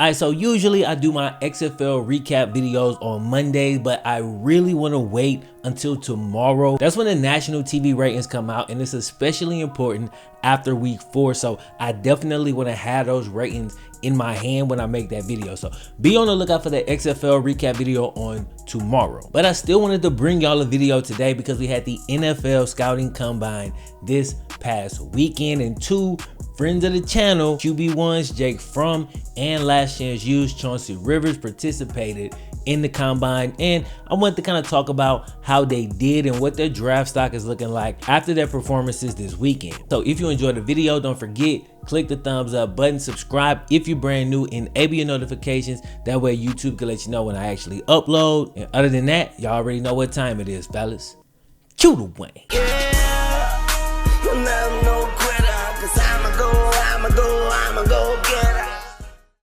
Alright, so usually I do my XFL recap videos on Mondays, but I really want to wait until tomorrow. That's when the national TV ratings come out, and it's especially important after week 4. So I definitely want to have those ratings in my hand when I make that video. So be on the lookout for the XFL recap video on tomorrow. But I still wanted to bring y'all a video today because we had the NFL scouting combine this past weekend, and two friends of the channel, QB1's Jake Fromm and Last Chance U's Chauncey Rivers, participated in the combine, and I want to kind of talk about how they did and what their draft stock is looking like after their performances this weekend. So if you enjoyed the video, don't forget, click the thumbs up button, subscribe if you're brand new, enable your notifications. That way YouTube can let you know when I actually upload. And other than that, y'all already know what time it is, fellas. Cue the wing.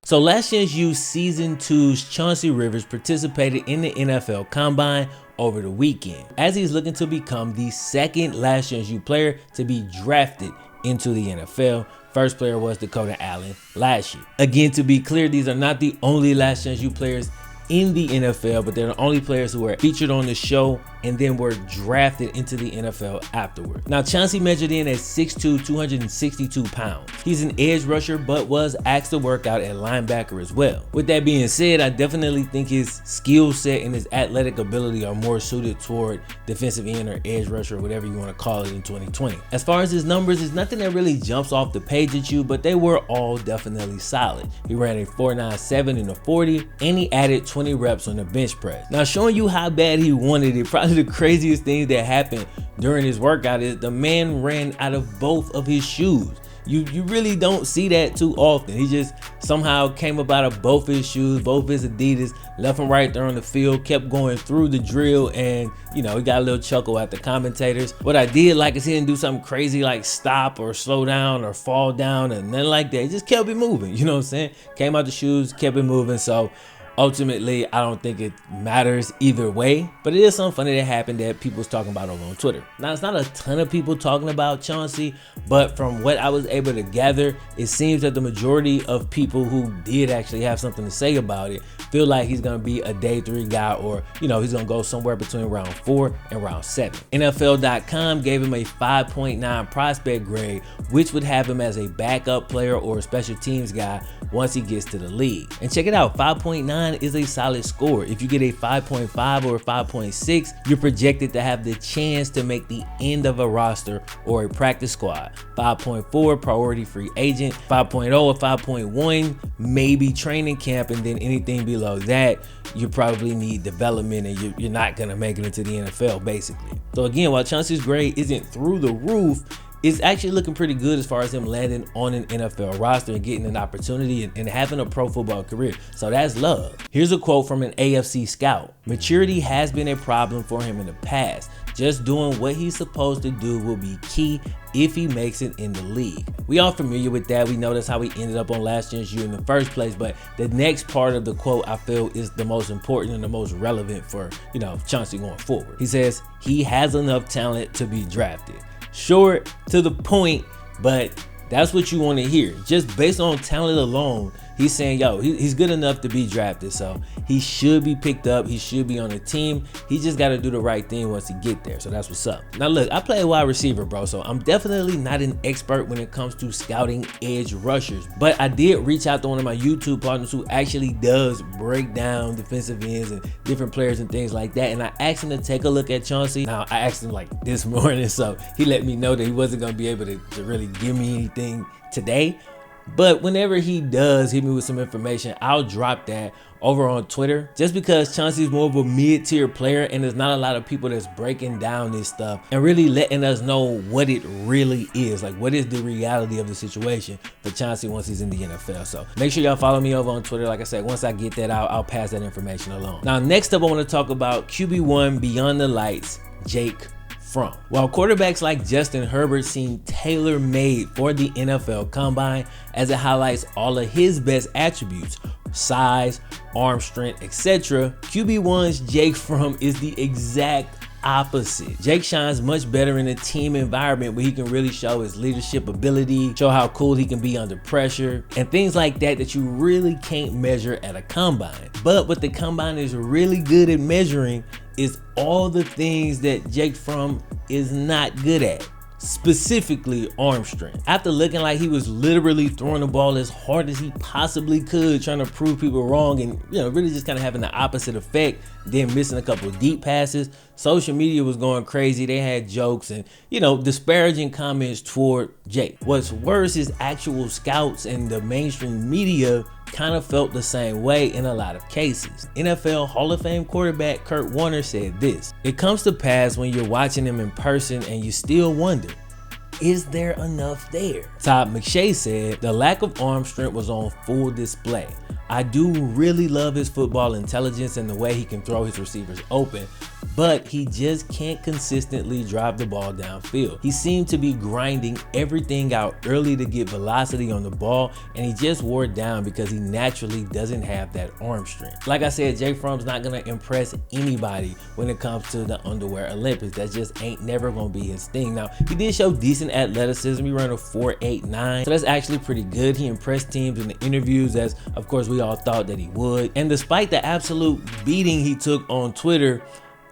So Last Chance U Season 2's Chauncey Rivers participated in the NFL Combine over the weekend, as he's looking to become the second Last Chance U player to be drafted into the NFL. First player was Dakota Allen last year. Again, to be clear, these are not the only Last Chance U players in the NFL, but they're the only players who were featured on the show and then were drafted into the NFL afterward. Now, Chauncey measured in at 6'2", 262 pounds. He's an edge rusher, but was asked to work out at linebacker as well. With that being said, I definitely think his skill set and his athletic ability are more suited toward defensive end or edge rusher, or whatever you want to call it, in 2020. As far as his numbers, it's nothing that really jumps off the page at you, but they were all definitely solid. He ran a 4.97 in the 40, and he added 20 reps on the bench press. Now, showing you how bad he wanted it, probably the craziest thing that happened during his workout is the man ran out of both of his shoes. You really don't see that too often. He just somehow came up out of both his shoes, both his Adidas, left and right there on the field, kept going through the drill, and you know, he got a little chuckle at the commentators. What I did like is he didn't do something crazy like stop or slow down or fall down and nothing like that. He just kept it moving, you know what I'm saying? Came out the shoes, kept it moving. So ultimately, I don't think it matters either way, but it is something funny that happened that people was talking about over on Twitter. Now, it's not a ton of people talking about Chauncey, but from what I was able to gather, it seems that the majority of people who did actually have something to say about it feel like he's going to be a day 3 guy, or, you know, he's going to go somewhere between round 4 and round 7. NFL.com gave him a 5.9 prospect grade, which would have him as a backup player or a special teams guy once he gets to the league. And check it out, 5.9 is a solid score. If you get a 5.5 or a 5.6, you're projected to have the chance to make the end of a roster or a practice squad. 5.4, priority free agent. 5.0 or 5.1, maybe training camp, and then anything below that, you probably need development, and you're not gonna make it into the NFL, basically. So again, while Chauncey's grade isn't through the roof, it's actually looking pretty good as far as him landing on an NFL roster and getting an opportunity and having a pro football career. So that's love. Here's a quote from an AFC scout. Maturity has been a problem for him in the past. Just doing what he's supposed to do will be key if he makes it in the league. We all familiar with that. We know that's how he ended up on Last Chance U in the first place, but the next part of the quote I feel is the most important and the most relevant for, you know, Chauncey going forward. He says he has enough talent to be drafted. Short, to the point, but that's what you want to hear. Just based on talent alone, he's saying, yo, he's good enough to be drafted, so he should be picked up. He should be on the team. He just got to do the right thing once he get there. So that's what's up. Now look, I play wide receiver, bro, so I'm definitely not an expert when it comes to scouting edge rushers, but I did reach out to one of my YouTube partners who actually does break down defensive ends and different players and things like that, and I asked him to take a look at Chauncey. Now, I asked him like this morning, so he let me know that he wasn't going to be able to really give me anything today. But whenever he does hit me with some information, I'll drop that over on Twitter, just because Chauncey's more of a mid-tier player and there's not a lot of people that's breaking down this stuff and really letting us know what it really is. Like, what is the reality of the situation for Chauncey once he's in the NFL. So make sure y'all follow me over on Twitter. Like I said, once I get that out, I'll pass that information along. Now, next up, I want to talk about QB1 Beyond the Lights, Jake Fromm. While quarterbacks like Justin Herbert seem tailor-made for the NFL Combine, as it highlights all of his best attributes, size, arm strength, etc., QB1's Jake Fromm is the exact opposite. Jake shines much better in a team environment where he can really show his leadership ability, show how cool he can be under pressure, and things like that you really can't measure at a combine. But what the combine is really good at measuring is all the things that Jake Fromm is not good at. Specifically arm strength. After looking like he was literally throwing the ball as hard as he possibly could, trying to prove people wrong, and really just kind of having the opposite effect, then missing a couple of deep passes, social media was going crazy. They had jokes and disparaging comments toward Jake. What's worse is actual scouts and the mainstream media kind of felt the same way in a lot of cases. NFL Hall of Fame quarterback Kurt Warner said this: "It comes to pass when you're watching him in person and you still wonder, is there enough there?" Todd McShay said, "The lack of arm strength was on full display. I do really love his football intelligence and the way he can throw his receivers open, but he just can't consistently drive the ball downfield. He seemed to be grinding everything out early to get velocity on the ball, and he just wore it down because he naturally doesn't have that arm strength." Like I said, Jake Fromm's not gonna impress anybody when it comes to the underwear Olympics. That just ain't never gonna be his thing. Now, he did show decent athleticism. He ran a 4.89, so that's actually pretty good. He impressed teams in the interviews, as of course we all thought that he would. And despite the absolute beating he took on Twitter,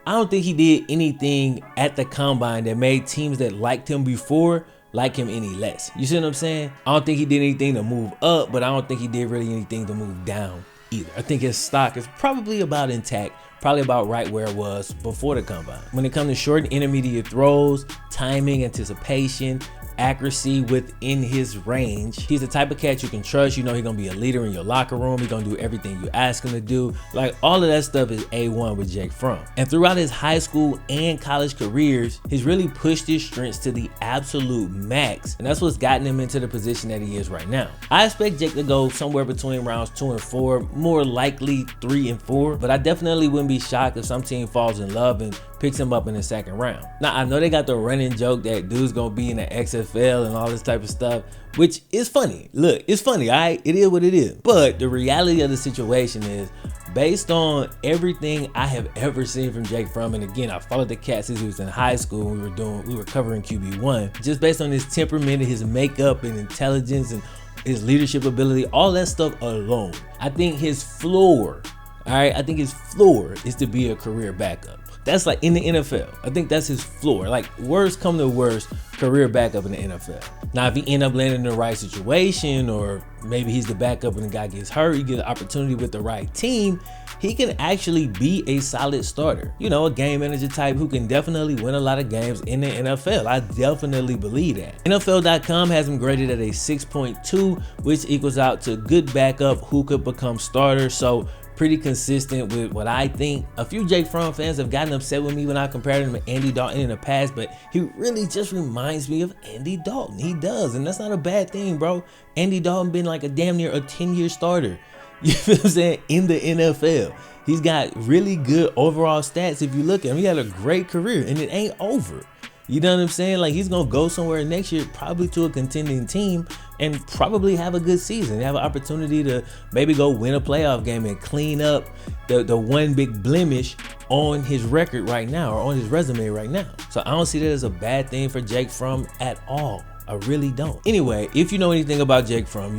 I don't think he did anything at the combine that made teams that liked him before like him any less. You see what I'm saying? I don't think he did anything to move up, but I don't think he did really anything to move down either. I think his stock is probably about intact, probably about right where it was before the combine. When it comes to short and intermediate throws, timing, anticipation, accuracy within his range, he's the type of cat you can trust. He's gonna be a leader in your locker room. He's gonna do everything you ask him to do. Like, all of that stuff is A1 with Jake Fromm. And throughout his high school and college careers, he's really pushed his strengths to the absolute max, and that's what's gotten him into the position that he is right now. I expect Jake to go somewhere between rounds 2 and 4, more likely 3 and 4, but I definitely wouldn't be shocked if some team falls in love and picks him up in the second round. Now, I know they got the running joke that dude's gonna be in the XFL and all this type of stuff, which is funny. Look, it's funny, all right? It is what it is. But the reality of the situation is, based on everything I have ever seen from Jake Fromm, and again, I followed the cat since he was in high school. We were covering QB1. Just based on his temperament and his makeup and intelligence and his leadership ability, all that stuff alone, I think his floor, all right, I think his floor is to be a career backup. That's like in the NFL. I think that's his floor. Like, worst come to worst, career backup in the NFL. Now, if he end up landing in the right situation, or maybe he's the backup and the guy gets hurt, you get an opportunity with the right team, he can actually be a solid starter. A game manager type who can definitely win a lot of games in the NFL. I definitely believe that. NFL.com has him graded at a 6.2, which equals out to good backup who could become starter. So pretty consistent with what I think. A few Jake Fromm fans have gotten upset with me when I compared him to Andy Dalton in the past, but he really just reminds me of Andy Dalton. He does, and that's not a bad thing, bro. Andy Dalton been like a damn near a 10-year starter, you feel what I'm saying, in the NFL. He's got really good overall stats. If you look at him, he had a great career, and it ain't over. You know what I'm saying? Like, he's gonna go somewhere next year, probably to a contending team, and probably have a good season, have an opportunity to maybe go win a playoff game and clean up the one big blemish on his record right now, or on his resume right now. So I don't see that as a bad thing for Jake Fromm at all. I really don't. Anyway, if you know anything about Jake Fromm,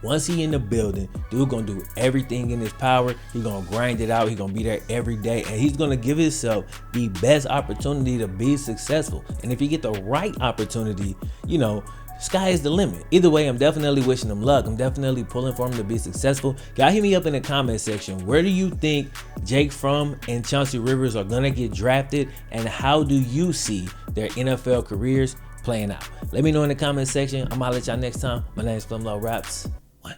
once he in the building, dude gonna do everything in his power. He gonna grind it out. He gonna be there every day, and he's gonna give himself the best opportunity to be successful. And if he get the right opportunity, sky is the limit. Either way, I'm definitely wishing him luck. I'm definitely pulling for him to be successful. Y'all hit me up in the comment section. Where do you think Jake Fromm and Chauncey Rivers are gonna get drafted, and how do you see their NFL careers playing out? Let me know in the comment section. I'm gonna let y'all next time. My name is FlemLo Raps. One.